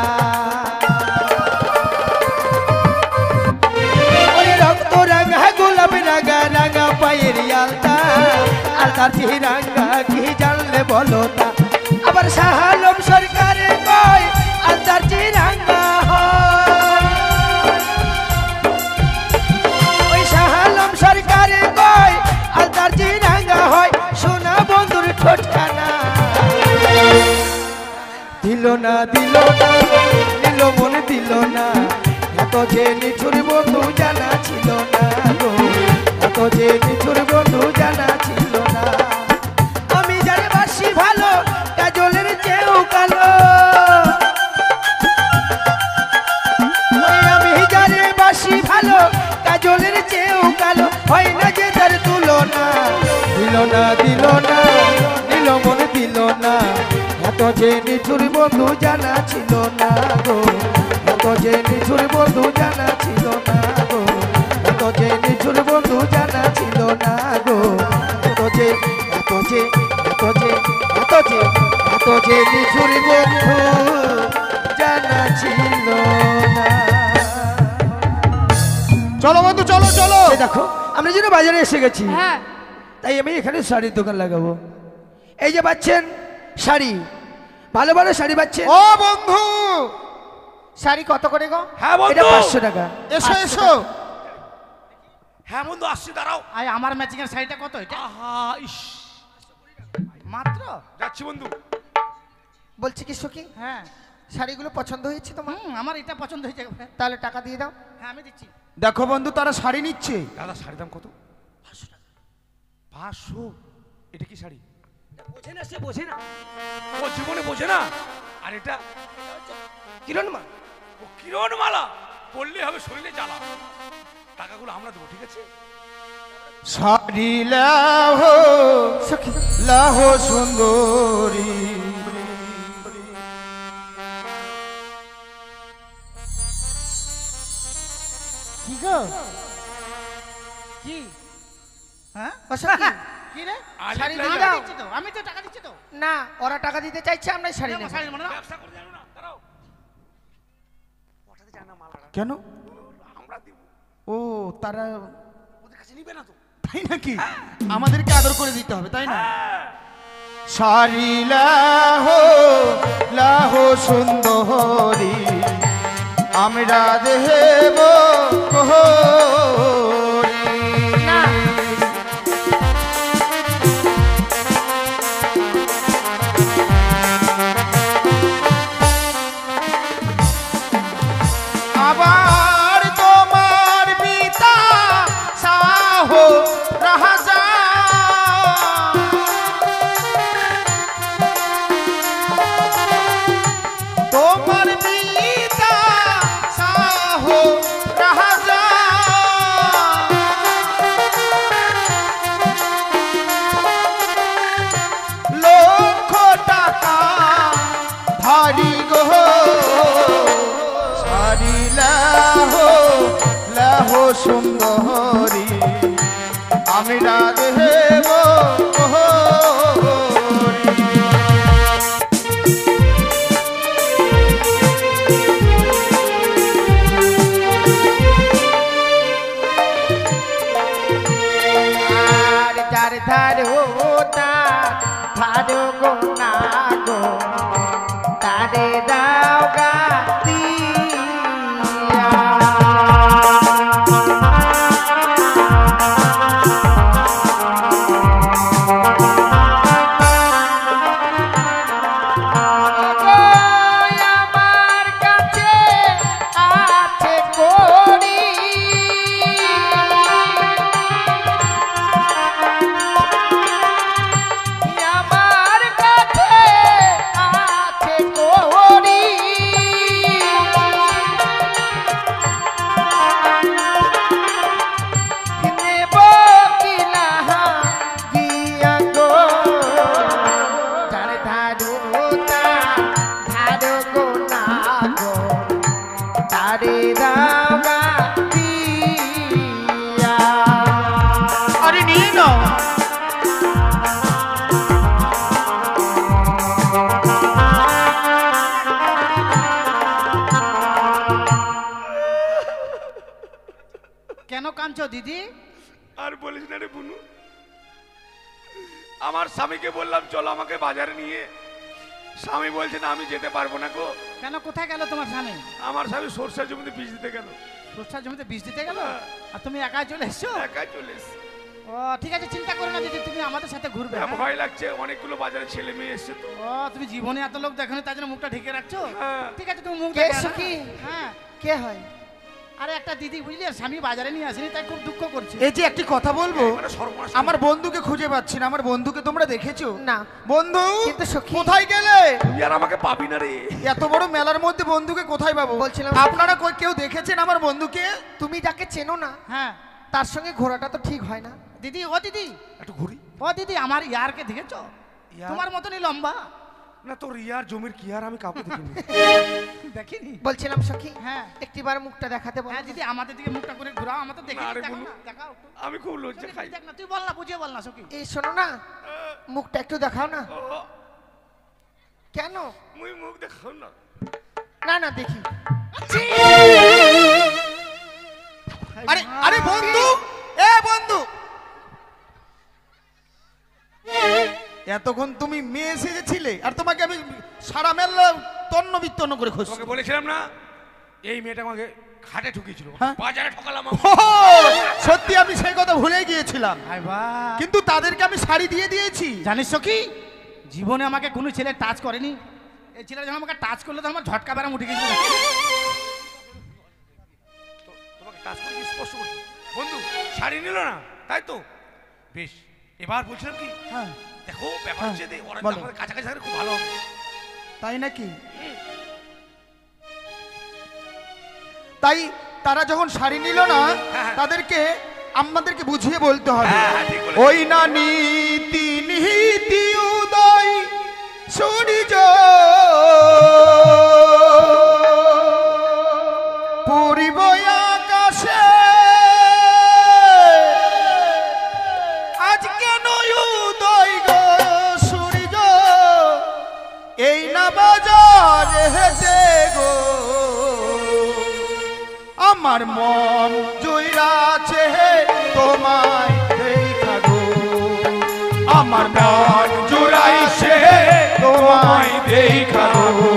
ওরে রক্ত রাঙা গোলাপ রাঙা পায়ের আলতা যে রাঙা কি জানলে বলো তা আবার শাহ আলম সরকারে কয় আলতা যে রাঙা সরকারে কয় আলতার যে রাঙা হয় সোনা বন্ধুর ঠোঁটখানা দিল না নিল মন দিল না এত যে নিঠুর বন্ধু জানা ছিল না গো এত যে নিঠুর বন্ধু জানা ছিল না আমি যারে বাসি ভালো কাজলের চেয়েও কালো আমি যারে বাসি ভালো কাজলের চেয়েও কালো হয় না যে তার তুলনা দিল না নিল মন দিল না এত যে নিঠুর বন্ধু জানা ছিল না গো এত যে নিঠুর বন্ধু জানা ছিল না গো এত যে নিঠুর বন্ধু জানা ছিল না গো এত যে নিঠুর বন্ধু জানা ছিল না চলো বন্ধু চলো দেখো আমরা যেন বাজারে এসে গেছি হ্যাঁ তাই আমি এখানে শাড়ির দোকান লাগাবো এই যে পাচ্ছেন শাড়ি ভালো শাড়ি পাচ্ছেন ও বন্ধু শাড়ি কত করে গো হ্যাঁ বন্ধু এটা 500 টাকা এসো হ্যাঁ বন্ধু আসছি দাঁড়াও আয় আমার ম্যাচিং এর শাড়িটা কত এটা আহা ইস মাত্র যাচ্ছি বন্ধু বলছি কি সখী হ্যাঁ শাড়িগুলো পছন্দ হয়েছে তোমার আমার এটা পছন্দ হয়েছে তাহলে টাকা দিয়ে দাও হ্যাঁ আমি দিচ্ছি দেখো বন্ধু তারা শাড়ি নিচ্ছে দাদা শাড়ির দাম কত 500 এটা কি শাড়ি বোঝে না সে বোঝে না ও জীবনে বোঝে না আর এটা কিরণমা ও কিরণমালা পড়লে হবে শরীরে জ্বালা টাকাগুলো আমরা দেবো ঠিক আছে শাড়ি লাহো সখী লাহো সুন্দরী কি গো কি হ্যাঁ ও সখী, কি রে আলিফ শাড়ি লাইলা। দিয়ে দাও। দিচ্ছি তো, আমি তো টাকা দিচ্ছি তো না, ওরা টাকা দিতে চাইছে, আমরা শাড়ি নেব। শাড়ি মানে না ব্যবসা করে জানো না দাঁড়াও পটাতে জানা মালারা কেন? আমরা দিব ও তারা ওদের কাছে নিবে না তো তাই নাকি? আমাদেরকে আদর করে দিতে হবে তাই না? শাড়ি লাহো লাহো সুন্দরী আমরা দেব কোহরি। না, আবার তোমার পিতা সাহো রাজা তোমার পিতা সাহো রাজা লক্ষ টাকা ধারি গো সারি লাহো লাহো সুন্দরী আমরা দেব কোহরি। আর যার ধারো তার ধারো গো না গো, তারে দাও গা দিয়া। গো আমার কাছে আছে কড়ি, আমার কাছে আছে কড়ি, নেব কি না গিয়া গো, যার ধারো তার ধারো গো না গো, তারে দাও গা দিয়া। আরে নিয়ে নাও। কেন কাঁদছো দিদি আর বলিস না রে বুনু আমার স্বামীকে বললাম চলো আমাকে বাজারে নিয়ে স্বামী বলছে না আমি যেতে পারবো না গো কেন কোথায় গেল তোমার স্বামী আমার স্বামী সরষের জমিতে বীজ দিতে গেল সরষার জমিতে বীজ দিতে গেল আর তুমি একা চলে এসছো একা চলে এসছে। ও ঠিক আছে চিন্তা করো না দিদি তুমি আমাদের সাথে ঘুরবে হ্যাঁ? ভয় লাগছে অনেকগুলো বাজারে ছেলে মেয়ে এসছে তো ও তুমি জীবনে এত লোক দেখো তার জন্য মুখটা ঢেকে রাখছো হ্যাঁ। ঠিক আছে তুমি মুখ কে ঢেকে রাখো। সখী? হ্যাঁ কে হয়? আরে একটা দিদি বুঝলি আর স্বামী বাজারে নিয়ে আসেনি তাই খুব দুঃখ করছে এই যে একটি কথা বলবো, মানে সর্বনাশ আমার বন্ধুকে খুঁজে পাচ্ছি না। আমার বন্ধুকে তোমরা দেখেছো? না। বন্ধু কিন্তু সখী- কোথায় গেলে? তুই আর আমাকে পাবি না রে এত বড় মেলার মধ্যে বন্ধুকে কোথায় পাবো? বলছিলাম- আপনারা কেউ দেখেছেন আমার বন্ধুকে? তুমি যাকে চেনো না হ্যাঁ তার সঙ্গে ঘোরাটা তো ঠিক হয় না। দিদি ও দিদি একটু ঘুরি ও দিদি আমার ইয়ারকে দেখেছো ইয়ার? তোমার মতনই লম্বা না তোর ইয়ার জমির কি আর আমি কাউকে দেখিনি দেখিনি বলছিলাম সখী, হ্যাঁ একটিবার মুখটা দেখাতে বল। হ্যাঁ দিদি আমাদের দিকে মুখটা করে ঘুরাও আমাদের দেখে না রে দেখাও বলু। না, দেখাও একটু। আমি খুব লজ্জা খাই দেখ না তুই বল না বুঝিয়ে বল না সখী এই শোনো না, মুখটা একটু দেখাও না। ও, কেন? মুই মুখ দেখাও না না না দেখি। আরে আরে বন্ধু, এ বন্ধু, এতক্ষণ তুমি মেয়ে সেজেছিলে আর তোমাকে আমি সারা মেলা তন্ন বিতন্ন করে খুঁজছি। তোকে বলেছিলাম না এই মেয়েটা আমাকে ঘাটে ঠুকিয়েছিল হ্যাঁ? বাজারে ঠকালাম ও, সত্যি আমি সেই কথা ভুলে গিয়েছিলাম, হায় বা কিন্তু তাদেরকে আমি শাড়ি দিয়ে দিয়েছি। জানিস সখী জীবনে আমাকে কোনো ছেলে টাচ করেনি এই ছেলে যখন আমাকে টাচ করলো তখন আমার ঝটকা বেড়াম উঠে গেছিল তোমাকে টাচ করে কি স্পর্শ করছি বন্ধু শাড়ি নিল না তাই তো বেশ এবার বলছিলাম কি হ্যাঁ দেখো ব্যাপার হচ্ছে যে ওরা যদি বলো। আমাদের কাছাকাছি থাকলে খুব ভালো হবে তাই নাকি? তাই তারা যখন শাড়ি নিল না হ্যাঁ। তাদেরকে আমাদেরকে বুঝিয়ে বলতে হবে, হ্যাঁ, ঠিক বলেছ। ওই না নীতি নীতি উদয় সূর্য পূর্ব আকাশে হেঁটে গো আমার মন জুইরাছে তোমায় দেখা গো আমার মন জুড়াইছে তোমায় দেখা গো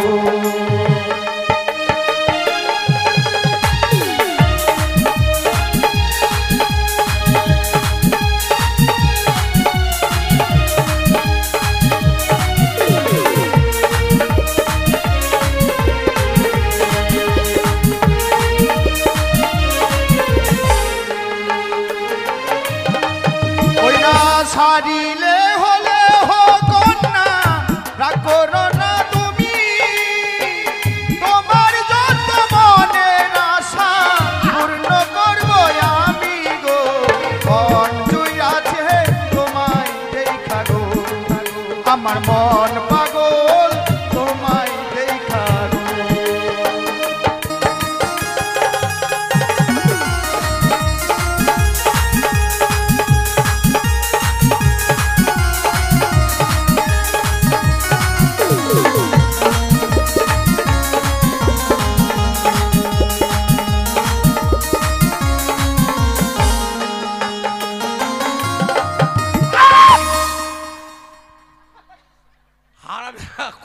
ছাড়িলে হলে হো কন্যা রাখো না তুমি তোমার যত মনের আশা পূর্ণ করব আমি গো মন জুড়াছে তোমায় দেখা গো আমার মন পাগল তোমায় দেখা গো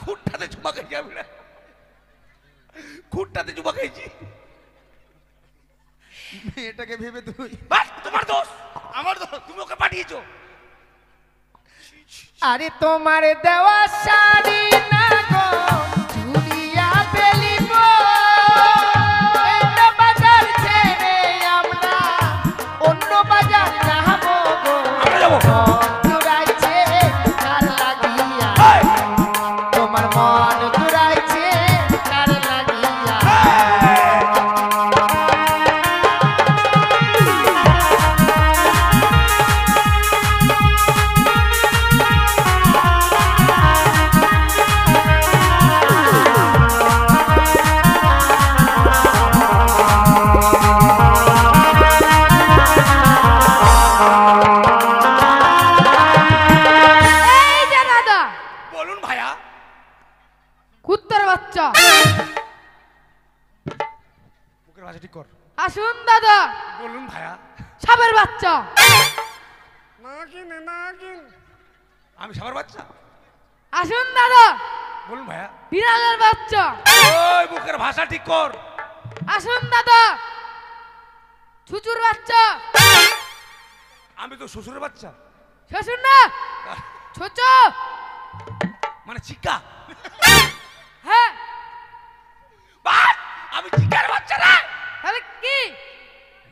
খুঁটটাতে চুমা খাইছি আমি না খুঁটটাতে চুমা খাইছি এটাকে ভেবে তুই তোমার দোষ আমার দোষ তুমি ওকে পাঠিয়েছো আরে তোমার দেওয়া শাড়ি না গো ঝুড়িয়া ফেলিব এই বাজার ছেড়ে আমরা অন্য বাজার যাবো গো আমরা যাবো জুড়াইছে কার লাগিয়া তোমার মন জুড়াইছে কার লাগিয়া এই যে দাদা বলুন ভাইয়া কুত্তার বাচ্চা বুকের ভাষা ঠিক কর আসুন দাদা বলুন ভাইয়া সাপের বাচ্চা আমি সবার বাচ্চা আসুন দাদা বলুন ভাইয়া বিড়ালের বাচ্চা ওই বুকের ভাষা ঠিক কর আসুন দাদা ছুচুর বাচ্চা আমি তো শ্বশুরের বাচ্চা শ্বশুর না ছোচো মানে চিকা হ্যাঁ বাস আমি চিকার বাচ্চা না তাহলে কি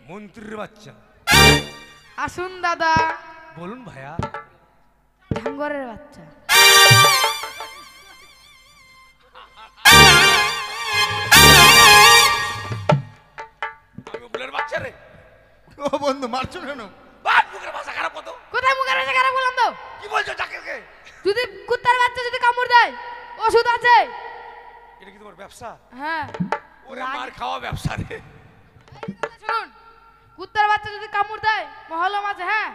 মন্ত্রীর বাচ্চা আসুন দাদা বলুন ভাইয়া ঢাঙ্গরের বাচ্চা আমি বুলের বাচ্চা রে ও বন্ধু মারছো কেন বাস বুকের ভাষা খারাপ কত কোথায় মুখের ভাষা খারাপ বললাম তো কি বলছো চাকরিকে যদি কুত্তার বাচ্চা যদি কামড় দেয় ওষুধ আছে এটা কি তোমার ব্যবসা হ্যাঁ ওরে মার খাওয়া ব্যবসা রে শুনুন কুত্তার বাচ্চা যদি কামড় দেয় মহলম আছে হ্যাঁ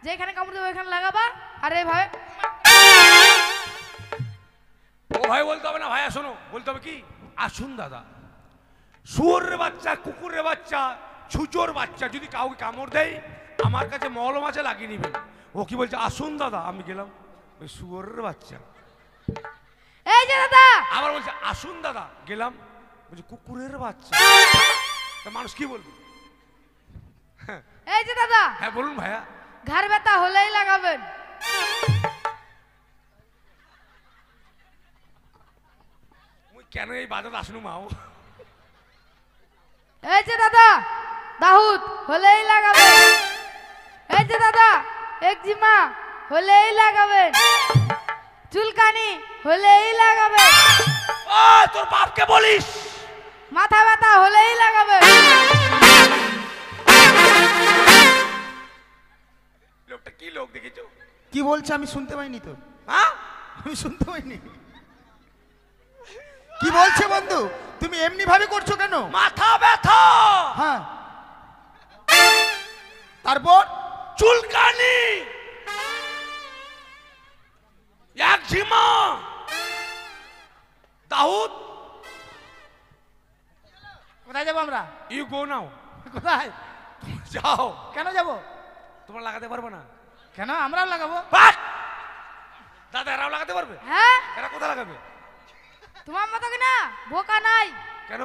যেখানে কামড় দেবে ওইখানে লাগাবা আর এইভাবে ও ভাই বলতে হবে না ভাইয়া শোনো বলতে হবে কি আসুন দাদা শুয়োরের বাচ্চা কুকুরের বাচ্চা ছুচোর বাচ্চা যদি কাউকে কামড় দেয় আমার কাছে মলম আছে লাগিয়ে নিবেন ও কি বলছে আসুন দাদা আমি গেলাম ওই শুয়োরের বাচ্চা এই যে দাদা আবার বলছে আসুন দাদা গেলাম বলছে কুকুরের বাচ্চা তা মানুষ কি বলবে এই যে দাদা হ্যাঁ বলুন ভাইয়া ঘাড় ব্যথা হলেই লাগাবেন মুই কেন এই বাজার আসনু মাও এই যে দাদা দাউদ হলেই লাগাবেন এই যে দাদা একজিমা হলেই লাগাবেন চুলকানি হলেই লাগাবেন ও তোর বাপকে বলিস মাথা ব্যথা হলেই লাগাবেন লোকটা কি লোক দেখেছো কি বলছে আমি শুনতে পাইনি তো হ্যাঁ আমি শুনতে পাইনি কি বলছে বন্ধু তুমি এমনি ভাবে করছো কেন মাথা ব্যথা হ্যাঁ তারপর চুলকানি একজিমা দাউদ কোথায় যাবো আমরা? ইউ গো নাও। কোথায় যাও। কেন যাব? তোমরা লাগাতে পারবে না? কেন আমরাও লাগাবো? বাট! দাদা এরাও লাগাতে পারবে? হ্যাঁ এরা কোথায় লাগাবে? তোমার মতো কি না বোকা নাই। কেন?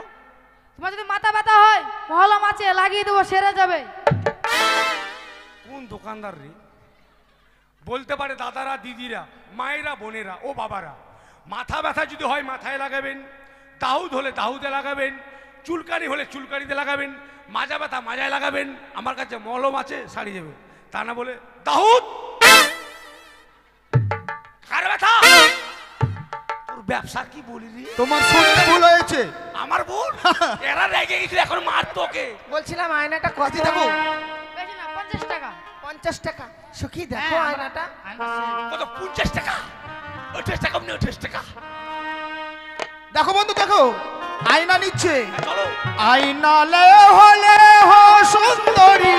তোমার যদি মাথা ব্যথা হয় মহলা মাছে লাগিয়ে দেবো, সেরে যাবে। কোন দোকানদার রে? বলতে পারে দাদারা, দিদিরা, মায়েরা, বোনেরা ও বাবারা, মাথা ব্যথা যদি হয় মাথায় লাগাবেন, দাউদ হলে দাউদে লাগাবেন, চুলকানি হলে চুলকানিতে লাগাবেন, মাজা ব্যথা মাজায় লাগাবেন। আমার কাছে মলম আছে, সারি যাবে। তা না বলে দাউদ কার ব্যথা? তোর ব্যবসা কি বলি রে? তোমার শুনতে ভুল হয়েছে। আমার বোন এরা রেগে গেছিল, এখন মার তোকে। বলছিলাম আয়নাটা কত দেবো? বেশি না 50 টাকা। 50 টাকা। সখী দেখো হ্যাঁ, আয়নাটা। কত? 50 টাকা? 28 টাকা, 28 টাকা। দেখো বন্ধু দেখো, আয়না নিচ্ছে। চলো। আয়না লে হলে হো সুন্দরী,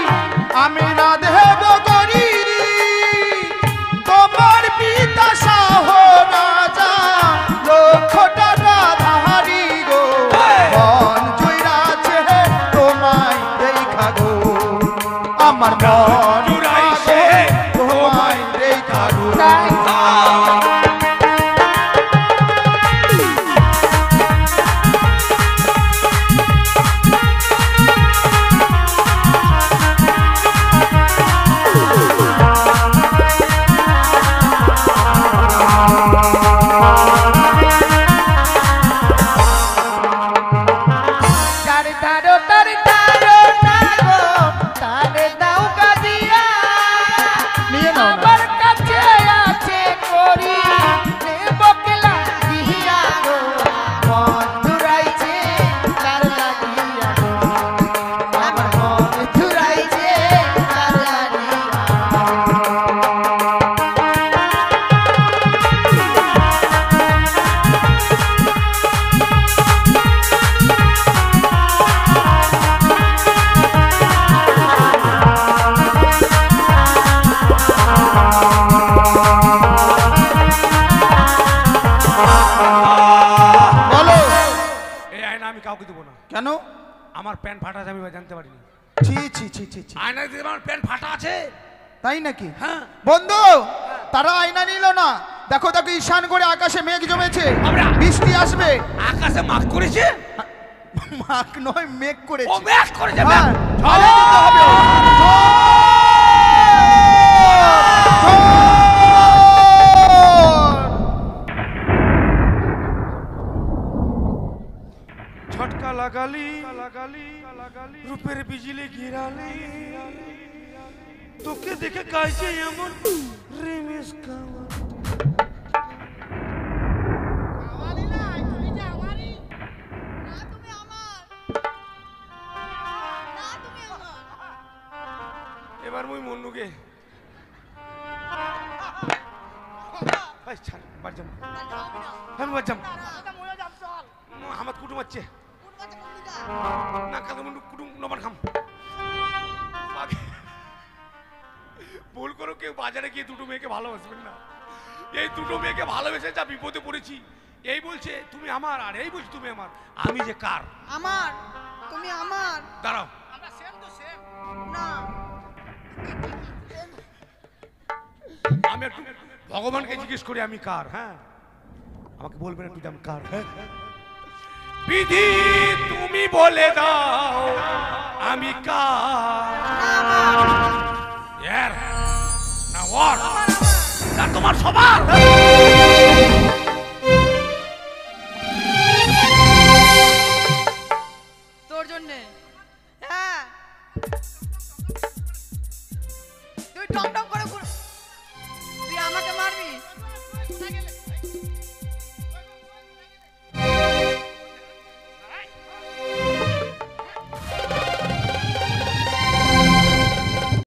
আমি না দেব করি। তোমার পিতা শাহ রাজা লক্ষ টাকা ধারি গো, মন জুড়াছে তোমায় দেখা গো, আমার মন জুড়াইছে তোমায় দেখা গো। কেন? আমার প্যান্ট ফাটা আছে, আমি জানতে পারিনি। ছি ছি ছি ছি ছি। আয়না দিতে আমার প্যান্ট ফাটা আছে। তাই নাকি? হ্যাঁ। বন্ধু, তারা আয়না নিল না। দেখো দেখো, ঈশান করে আকাশে মেঘ জমেছে, আমরা- বৃষ্টি আসবে। আকাশে মাগ করেছে? মাক নয়, মেঘ ও করেছে। ম্যাক করেছে। হ্যাঁ, ম্যাক। আরে দিতে হবে। ছটকা লাগালি রূপের বিজলি গিরালি, তোকে দেখে গাইছে এমন রেমেশ কাওয়া। এবার মুই মন্নুকে ছাড়, বাড়ি যাম। আমি বাড়ি যাম। হামাদ কুটুম আছে না, কাদু মুন্ডু কুটুম নবার খাম। ভুল করো, কেউ বাজারে গিয়ে দুটো মেয়েকে ভালোবাসবেন না। এই দুটো মেয়েকে ভালোবেসে যা বিপদে পড়েছি। এই বলছে তুমি আমার, আর এই বলছে তুমি আমার। আমি যে কার? আমার, তুমি আমার। দাঁড়াও, আমরা সেম তো সেম। না, আমি একটু ভগবানকে জিজ্ঞেস করি আমি কার। হ্যাঁ, আমাকে বলবেন একটু আমি কার। হ্যাঁ, বিধি তুমি বলে দাও আমি কার। না ওয়ার, না তোমার সবার।